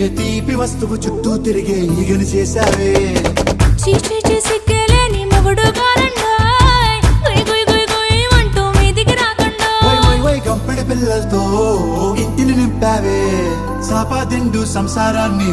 ఏ తీపి వస్తువు చుట్టూ తిరిగే ఈగను చేశావే. చీచీ సిగ్గలేని మొగుడు కారండాయ్, గుయ్ గుయ్ గుయ్ గుయ్ అంటూ మీదికి రాకండాయ్. గంపెడి పిల్లలతో ఇంటిని నింపావే, సాపా దిండు సంసారాన్ని